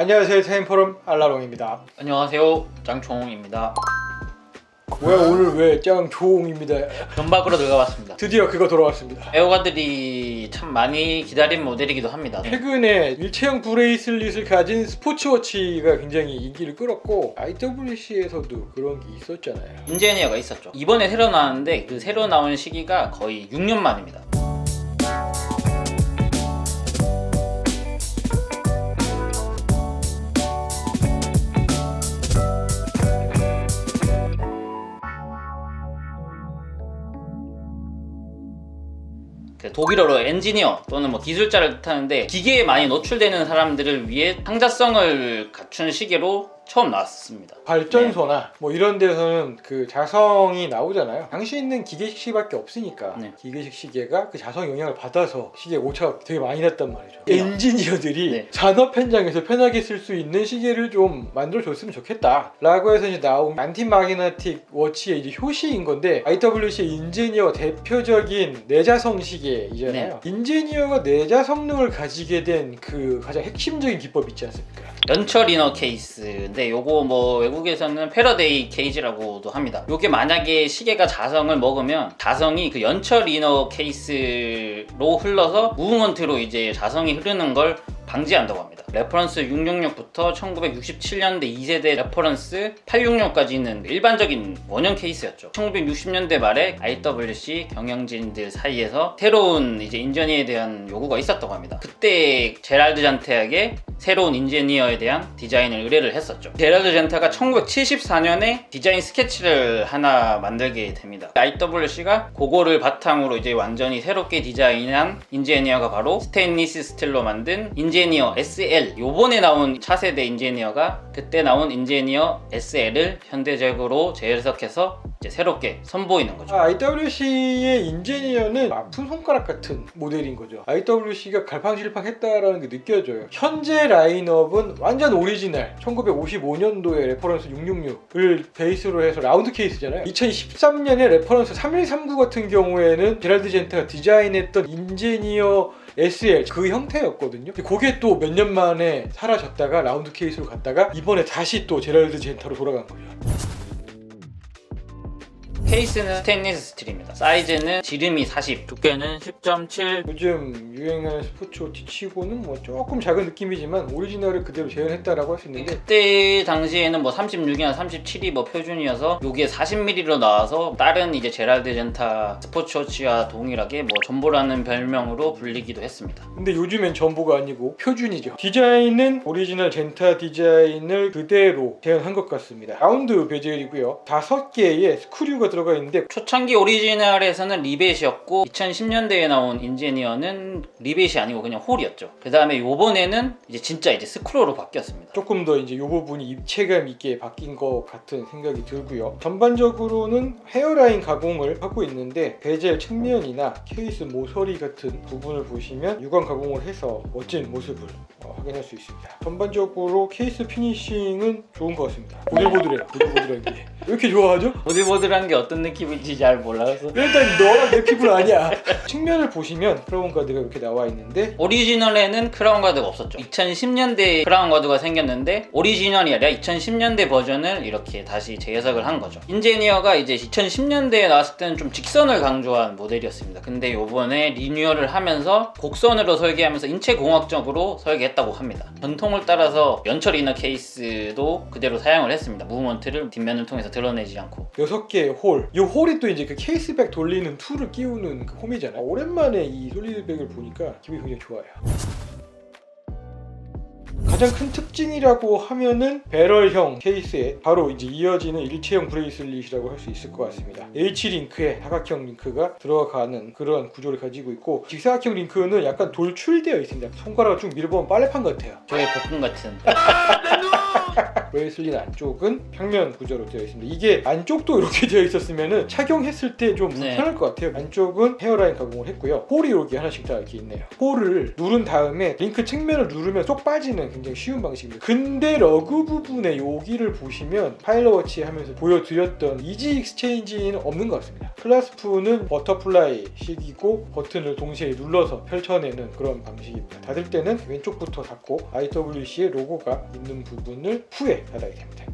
안녕하세요. 타임포럼 알라롱입니다. 안녕하세요, 짱총입니다. 뭐야 오늘 왜 짱총입니다. 전박으로 들어가봤습니다. 드디어 그거 돌아왔습니다. 애호가들이 참 많이 기다린 모델이기도 합니다. 최근에 일체형 브레이슬릿을 가진 스포츠워치가 굉장히 인기를 끌었고 IWC에서도 그런 게 있었잖아요. 인제니어가 있었죠. 이번에 새로 나왔는데 그 새로 나온 시기가 거의 6년 만입니다. 독일어로 엔지니어 또는 기술자를 뜻하는데 기계에 많이 노출되는 사람들을 위해 상자성을 갖춘 시계로 처음 나왔습니다. 발전소나 뭐 이런 데서는 그 자성이 나오잖아요. 당시 있는 기계식 시계밖에 없으니까 기계식 시계가 그 자성 영향을 받아서 시계 오차가 되게 많이 났단 말이죠. 엔지니어들이 산업 현장에서 편하게 쓸 수 있는 시계를 좀 만들어줬으면 좋겠다 라고 해서 이제 나온 안티마그네틱 워치의 이제 효시인 건데 IWC 인제니어 대표적인 내자성 시계이잖아요. 인제니어가 내자 성능을 가지게 된 그 가장 핵심적인 기법 있지 않습니까? 연철 이너 케이스인데 요거 외국에서는 패러데이 케이지라고도 합니다. 요게 만약에 시계가 자성을 먹으면 자성이 그 연철 이너 케이스로 흘러서 무브먼트로 이제 자성이 흐르는 걸 방지한다고 합니다. 레퍼런스 666부터 1967년대 2세대 레퍼런스 866까지 있는 일반적인 원형 케이스였죠. 1960년대 말에 IWC 경영진들 사이에서 새로운 이제 인제니어에 대한 요구가 있었다고 합니다. 그때 제랄드 잔테에게 새로운 인제니어에 대한 디자인을 의뢰를 했었죠. 제랄드 잔테가 1974년에 디자인 스케치를 하나 만들게 됩니다. IWC가 그거를 바탕으로 이제 완전히 새롭게 디자인한 인제니어가 바로 스테인리스 스틸로 만든 인제니어 SL. 요번에 나온 차세대 인제니어가 그때 나온 인제니어 SL을 현대적으로 재해석해서 이제 새롭게 선보이는 거죠. IWC의 인제니어는 아픈 손가락 같은 모델인 거죠. IWC가 갈팡질팡했다라는 게 느껴져요. 현재 라인업은 완전 오리지널 1955년도에 레퍼런스 666을 베이스로 해서 라운드 케이스잖아요. 2013년에 레퍼런스 3139 같은 경우에는 제랄드 젠테가 디자인했던 인제니어 SL 그 형태였거든요. 그게 또 몇 년 만에 사라졌다가 라운드 케이스로 갔다가 이번에 다시 또 제랄드 젠타로 돌아간 거죠. 케이스는 스테인리스 스틸입니다. 사이즈는 지름이 40, 두께는 10.7. 요즘 유행하는 스포츠워치 치고는 뭐 조금 작은 느낌이지만 오리지널을 그대로 재현했다라고 할 수 있는데 그때 당시에는 36이나 37이 표준이어서 요게 40mm로 나와서 다른 이제 제랄드 젠타 스포츠워치와 동일하게 전보라는 별명으로 불리기도 했습니다. 근데 요즘엔 전보가 아니고 표준이죠. 디자인은 오리지널 젠타 디자인을 그대로 재현한 것 같습니다. 라운드 베젤이고요. 5개의 스크류가 들어가 있는데 초창기 오리지널에서는 리벳이었고 2010년대에 나온 인제니어는 리벳이 아니고 그냥 홀이었죠. 그 다음에 요번에는 이제 진짜 이제 스크롤로 바뀌었습니다. 조금 더 이제 이 부분이 입체감 있게 바뀐 것 같은 생각이 들고요. 전반적으로는 헤어라인 가공을 하고 있는데 베젤 측면이나 케이스 모서리 같은 부분을 보시면 유광 가공을 해서 멋진 모습을 확인할 수 있습니다. 전반적으로 케이스 피니싱은 좋은 것 같습니다. 보들보들해요. 보들보들한 게. 왜 이렇게 좋아하죠? 보들보들한 게 어떤 느낌인지 잘 몰라서 일단 너랑 내 피부는 아니야. 측면을 보시면 크라운 가드가 이렇게 나와 있는데 오리지널에는 크라운 가드가 없었죠. 2010년대 크라운 가드가 생겼는데 오리지널이 아니라 2010년대 버전을 이렇게 다시 재해석을 한 거죠. 인제니어가 이제 2010년대에 나왔을 때는 좀 직선을 강조한 모델이었습니다. 근데 요번에 리뉴얼을 하면서 곡선으로 설계하면서 인체공학적으로 설계했다고 합니다. 전통을 따라서 연철 이너 케이스도 그대로 사용을 했습니다. 무브먼트를 뒷면을 통해서 드러내지 않고 6개의 홀. 이 홀이 또 이제 그 케이스백 돌리는 툴을 끼우는 그 홈이잖아요. 오랜만에 이 솔리드백을 보니까 기분이 굉장히 좋아요. 가장 큰 특징이라고 하면은 배럴형 케이스에 바로 이제 이어지는 일체형 브레이슬릿이라고 할 수 있을 것 같습니다. H링크에 사각형 링크가 들어가는 그런 구조를 가지고 있고 직사각형 링크는 약간 돌출되어 있습니다. 손가락을 쭉 밀어보면 빨래판 같아요. 저의 볶음 같은 브레이슬릿 안쪽은 평면 구조로 되어 있습니다. 이게 안쪽도 이렇게 되어 있었으면 착용했을 때 좀 불편할 것 같아요. 안쪽은 헤어라인 가공을 했고요. 홀이 이렇게 하나씩 다 이렇게 있네요. 홀을 누른 다음에 링크 측면을 누르면 쏙 빠지는 굉장히 쉬운 방식입니다. 근데 러그 부분에 여기를 보시면 파일럿워치 하면서 보여드렸던 이지 익스체인지는 없는 것 같습니다. 클라스프는 버터플라이식이고 버튼을 동시에 눌러서 펼쳐내는 그런 방식입니다. 닫을 때는 왼쪽부터 닫고 IWC의 로고가 있는 부분을 후에 닫아야 됩니다.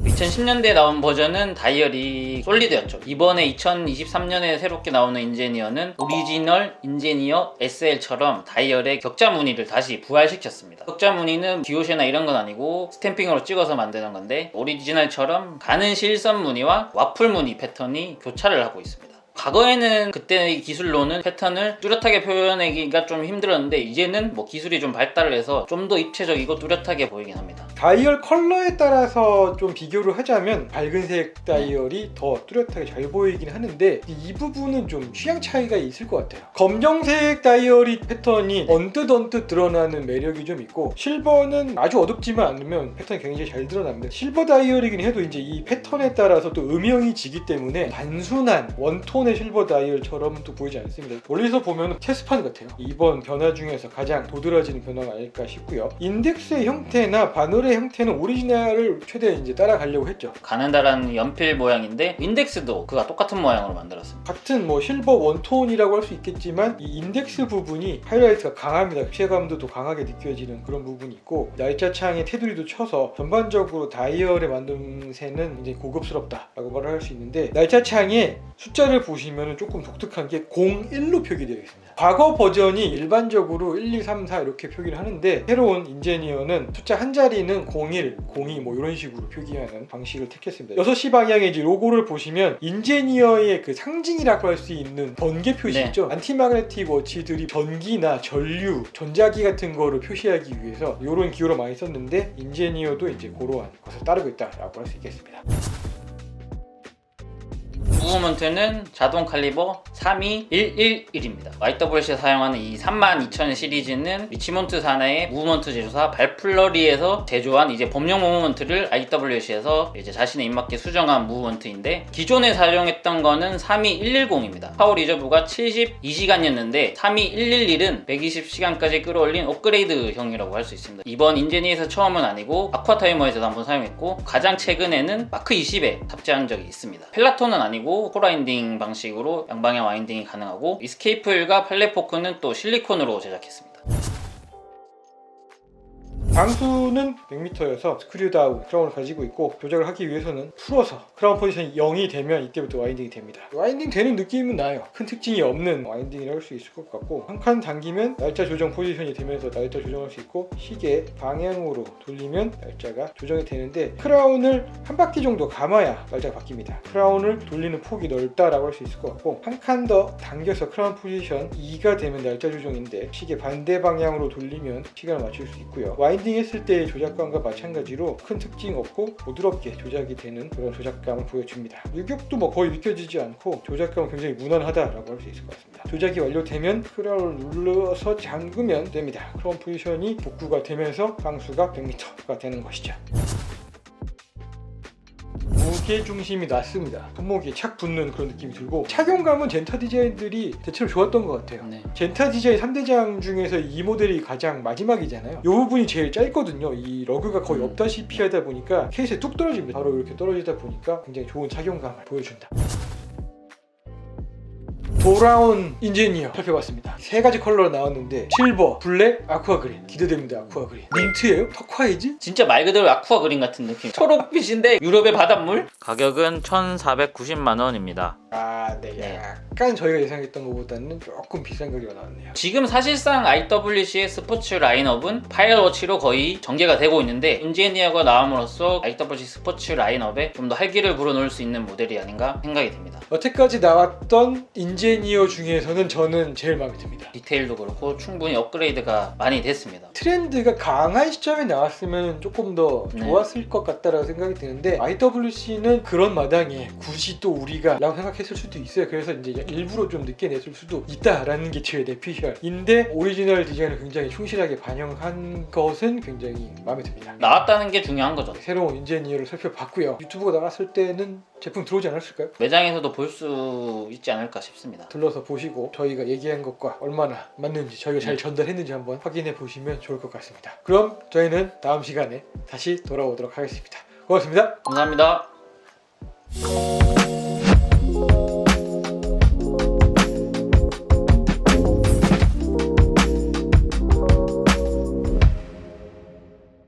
2010년대에 나온 버전은 다이얼이 솔리드였죠. 이번에 2023년에 새롭게 나오는 인제니어는 오리지널 인제니어 SL처럼 다이얼의 격자 무늬를 다시 부활시켰습니다. 격자 무늬는 기호쉐나 이런 건 아니고 스탬핑으로 찍어서 만드는 건데 오리지널처럼 가는 실선 무늬와 와플 무늬 패턴이 교차를 하고 있습니다. 과거에는 그때의 기술로는 패턴을 뚜렷하게 표현하기가 좀 힘들었는데 이제는 뭐 기술이 좀 발달을 해서 좀 더 입체적이고 뚜렷하게 보이긴 합니다. 다이얼 컬러에 따라서 좀 비교를 하자면 밝은색 다이얼이 더 뚜렷하게 잘 보이긴 하는데 이 부분은 좀 취향 차이가 있을 것 같아요. 검정색 다이얼이 패턴이 언뜻 드러나는 매력이 좀 있고 실버는 아주 어둡지만 않으면 패턴이 굉장히 잘 드러납니다. 실버 다이얼이긴 해도 이제 이 패턴에 따라서 또 음영이 지기 때문에 단순한 원톤의 실버 다이얼처럼 또 보이지 않습니다. 멀리서 보면 체스판 같아요. 이번 변화 중에서 가장 도드라지는 변화가 아닐까 싶고요. 인덱스의 형태나 바늘의 형태는 오리지널을 최대한 이제 따라가려고 했죠. 가는다라는 연필 모양인데 인덱스도 그가 똑같은 모양으로 만들었습니다. 같은 뭐 실버 원톤이라고 할 수 있겠지만 이 인덱스 부분이 하이라이트가 강합니다. 피해감도 더 강하게 느껴지는 그런 부분이 있고 날짜창에 테두리도 쳐서 전반적으로 다이얼의 만듦새는 이제 고급스럽다라고 말을 할 수 있는데 날짜창에 숫자를 보시면 조금 독특한 게 01로 표기되어 있습니다. 과거 버전이 일반적으로 1, 2, 3, 4 이렇게 표기를 하는데 새로운 인제니어는 숫자 한 자리는 01, 02 뭐 이런 식으로 표기하는 방식을 택했습니다. 6시 방향에 이제 로고를 보시면 인제니어의 그 상징이라고 할 수 있는 번개 표시 있죠? 안티마그네틱 워치들이 전기나 전류, 전자기 같은 거를 표시하기 위해서 이런 기호를 많이 썼는데 인제니어도 이제 그러한 것을 따르고 있다라고 할 수 있겠습니다. 무브먼트는 자동 칼리버 32111입니다. YWC에서 사용하는 이 32000 시리즈는 리치몬트 산하의 무브먼트 제조사 발플러리에서 제조한 이제 범용 무브먼트를 IWC에서 이제 자신의 입맛에 수정한 무브먼트인데 기존에 사용했던 거는 32110입니다. 파워 리저브가 72시간이었는데 32111은 120시간까지 끌어올린 업그레이드형이라고 할 수 있습니다. 이번 인제니에서 처음은 아니고 아쿠아 타이머에서도 한번 사용했고 가장 최근에는 마크 20에 탑재한 적이 있습니다. 펠라톤은 아니고 코라인딩 방식으로 양방향 와인딩이 가능하고 이스케이프휠과 팔레 포크는 또 실리콘으로 제작했습니다. 방수는 100m여서 스크류 다운 크라운을 가지고 있고 조작을 하기 위해서는 풀어서 크라운 포지션이 0이 되면 이때부터 와인딩이 됩니다. 와인딩 되는 느낌은 나요. 큰 특징이 없는 와인딩이라고 할 수 있을 것 같고 한 칸 당기면 날짜 조정 포지션이 되면서 날짜 조정할 수 있고 시계 방향으로 돌리면 날짜가 조정이 되는데 크라운을 한 바퀴 정도 감아야 날짜가 바뀝니다. 크라운을 돌리는 폭이 넓다라고 할 수 있을 것 같고 한 칸 더 당겨서 크라운 포지션 2가 되면 날짜 조정인데 시계 반대 방향으로 돌리면 시간을 맞출 수 있고요. 와인딩 했을 때의 조작감과 마찬가지로 큰 특징 없고 부드럽게 조작이 되는 그런 조작감을 보여줍니다. 유격도 뭐 거의 느껴지지 않고 조작감은 굉장히 무난하다라고 할 수 있을 것 같습니다. 조작이 완료되면 크라운을 눌러서 잠그면 됩니다. 크라운 포지션이 복구가 되면서 방수가 100m가 되는 것이죠. 무게 중심이 낮습니다. 손목에 착 붙는 그런 느낌이 들고 착용감은 젠타 디자인들이 대체로 좋았던 것 같아요. 젠타 디자인 3대장 중에서 이 모델이 가장 마지막이잖아요. 이 부분이 제일 짧거든요. 이 러그가 거의 없다시피 하다 보니까 케이스에 뚝 떨어집니다. 바로 이렇게 떨어지다 보니까 굉장히 좋은 착용감을 보여준다. 돌아온 인제니어 살펴봤습니다. 세 가지 컬러로 나왔는데 실버, 블랙, 아쿠아 그린. 기대됩니다. 아쿠아 그린. 민트예요? 터콰이즈? 진짜 말 그대로 아쿠아 그린 같은 느낌. 초록빛인데 유럽의 바닷물? 가격은 1,490만 원입니다. 네. 약간 저희가 예상했던 것보다는 조금 비싼 가격이 나왔네요. 지금 사실상 IWC의 스포츠 라인업은 파이어워치로 거의 전개가 되고 있는데 인제니어가 나옴으로써 IWC 스포츠 라인업에 좀 더 활기를 불어넣을 수 있는 모델이 아닌가 생각이 듭니다. 여태까지 나왔던 인제니어 중에서는 저는 제일 마음에 듭니다. 디테일도 그렇고 충분히 업그레이드가 많이 됐습니다. 트렌드가 강한 시점에 나왔으면 조금 더 좋았을 것 같다라고 생각이 드는데 IWC는 그런 마당에 굳이 또 우리가 라고 생각했을 수도 있어요. 그래서 이제 일부러 좀 늦게 냈을 수도 있다라는 게 제 내피셜인데 오리지널 디자인을 굉장히 충실하게 반영한 것은 굉장히 마음에 듭니다. 나왔다는 게 중요한 거죠. 새로운 인제니어를 살펴봤고요. 유튜브가 나갔을 때는 제품 들어오지 않았을까요? 매장에서도 볼 수 있지 않을까 싶습니다. 들러서 보시고 저희가 얘기한 것과 얼마나 맞는지 저희가 잘 전달했는지 한번 확인해 보시면 좋을 것 같습니다. 그럼 저희는 다음 시간에 다시 돌아오도록 하겠습니다. 고맙습니다. 감사합니다.